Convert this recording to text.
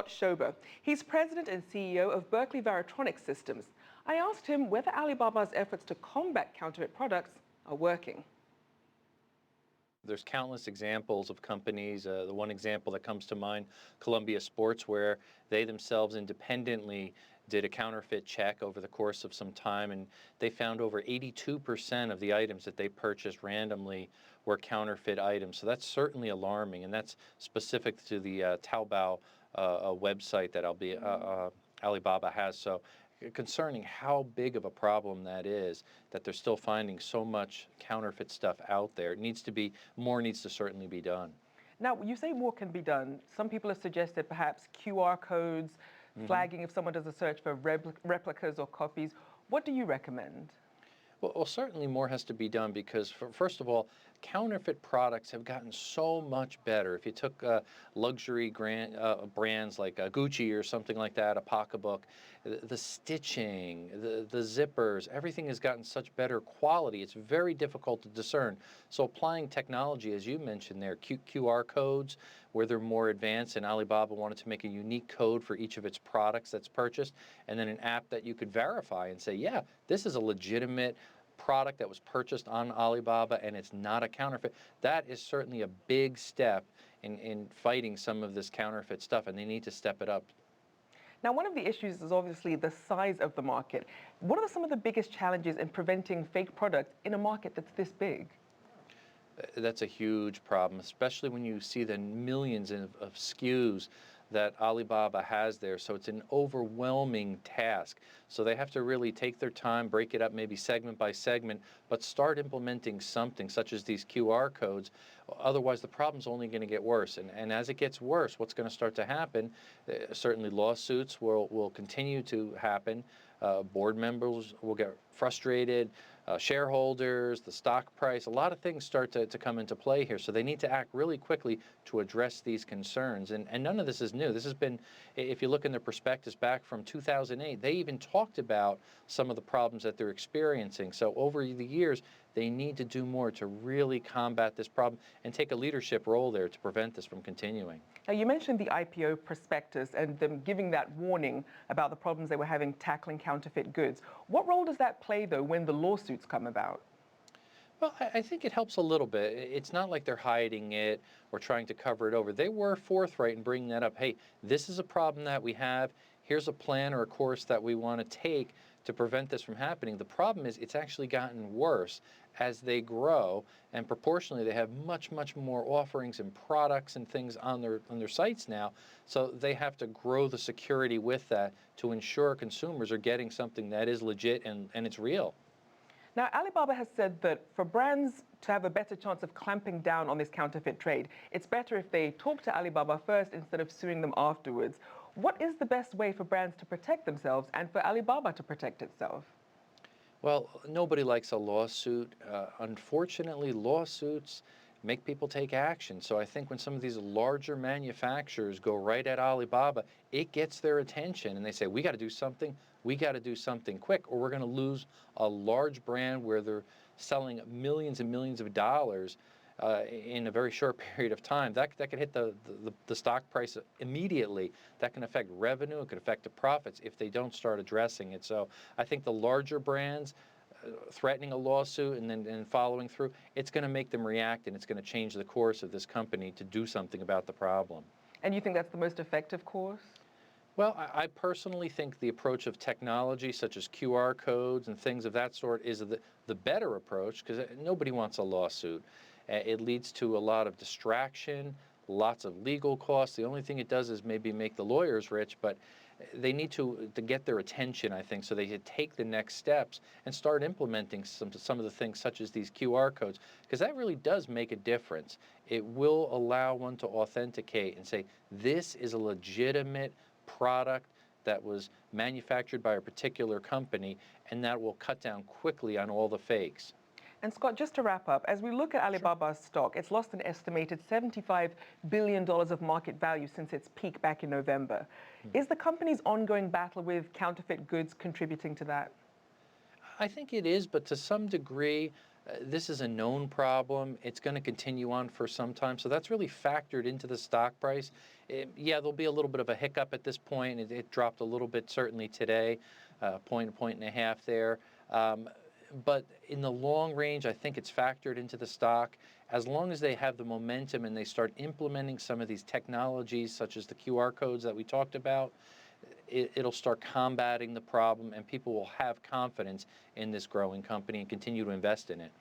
Scott Schober. He's president and CEO of Berkeley Systems. I asked him whether Alibaba's efforts to combat counterfeit products are working. There's countless examples of companies. The one example that comes to mind, Columbia Sportswear, they themselves independently did a counterfeit check over the course of some time, and they found over 82% of the items that they purchased randomly were counterfeit items. So that's certainly alarming, and that's specific to the Taobao website that Alibaba has. So concerning how big of a problem that is, that they're still finding so much counterfeit stuff out there. More needs to certainly be done. Now, you say more can be done. Some people have suggested perhaps QR codes, flagging if someone does a search for replicas or copies. What do you recommend? Well, certainly more has to be done because, first of all, counterfeit products have gotten so much better. If you took luxury brands like Gucci or something like that, a pocketbook, the stitching, the zippers, everything has gotten such better quality. It's very difficult to discern. So applying technology, as you mentioned there, QR codes, where they're more advanced, and Alibaba wanted to make a unique code for each of its products that's purchased, and then an app that you could verify and say, yeah, this is a legitimate product that was purchased on Alibaba and it's not a counterfeit. That is certainly a big step in fighting some of this counterfeit stuff, and they need to step it up. Now, one of the issues is obviously the size of the market. What are some of the biggest challenges in preventing fake products in a market that's this big? That's a huge problem, especially when you see the millions of SKUs that Alibaba has there. So it's an overwhelming task. So they have to really take their time, break it up maybe segment by segment, but start implementing something such as these QR codes. Otherwise, the problem's only going to get worse. And as it gets worse, what's going to start to happen? Certainly lawsuits will continue to happen. Board members will get frustrated. Shareholders, the stock price, a lot of things start to come into play here. So they need to act really quickly to address these concerns. And none of this is new. This has been, if you look in their prospectus back from 2008, they even talked about some of the problems that they're experiencing. So over the years, they need to do more to really combat this problem and take a leadership role there to prevent this from continuing. Now, you mentioned the IPO prospectus and them giving that warning about the problems they were having tackling counterfeit goods. What role does that play, though, when the lawsuits come about? Well, I think it helps a little bit. It's not like they're hiding it or trying to cover it over. They were forthright in bringing that up. Hey, this is a problem that we have. Here's a plan or a course that we want to take to prevent this from happening. The problem is it's actually gotten worse as they grow, and proportionally they have much more offerings and products and things on their sites now. So they have to grow the security with that to ensure consumers are getting something that is legit and it's real. Now, Alibaba has said that for brands to have a better chance of clamping down on this counterfeit trade, it's better if they talk to Alibaba first instead of suing them afterwards. What is the best way for brands to protect themselves and for Alibaba to protect itself? Well, nobody likes a lawsuit. Unfortunately, lawsuits make people take action. So I think when some of these larger manufacturers go right at Alibaba, it gets their attention and they say, we got to do something. We got to do something quick, or we're going to lose a large brand where they're selling millions and millions of dollars in a very short period of time. That could hit the stock price immediately. That can affect revenue. It could affect the profits if they don't start addressing it. So I think the larger brands threatening a lawsuit and then following through, it's going to make them react, and it's going to change the course of this company to do something about the problem. And you think that's the most effective course? Well, I personally think the approach of technology, such as QR codes and things of that sort, is the better approach, because nobody wants a lawsuit. It leads to a lot of distraction, lots of legal costs. The only thing it does is maybe make the lawyers rich, but they need to get their attention, I think, so they can take the next steps and start implementing some of the things such as these QR codes, because that really does make a difference. It will allow one to authenticate and say, this is a legitimate product that was manufactured by a particular company, and that will cut down quickly on all the fakes. And Scott, just to wrap up, as we look at Alibaba's stock, it's lost an estimated $75 billion of market value since its peak back in November. Is the company's ongoing battle with counterfeit goods contributing to that? I think it is, but to some degree, This is a known problem. It's going to continue on for some time. So that's really factored into the stock price. Yeah, there'll be a little bit of a hiccup at this point. It dropped a little bit certainly today, a point and a half there. But in the long range, I think it's factored into the stock. As long as they have the momentum and they start implementing some of these technologies, such as the QR codes that we talked about, it'll start combating the problem, and people will have confidence in this growing company and continue to invest in it.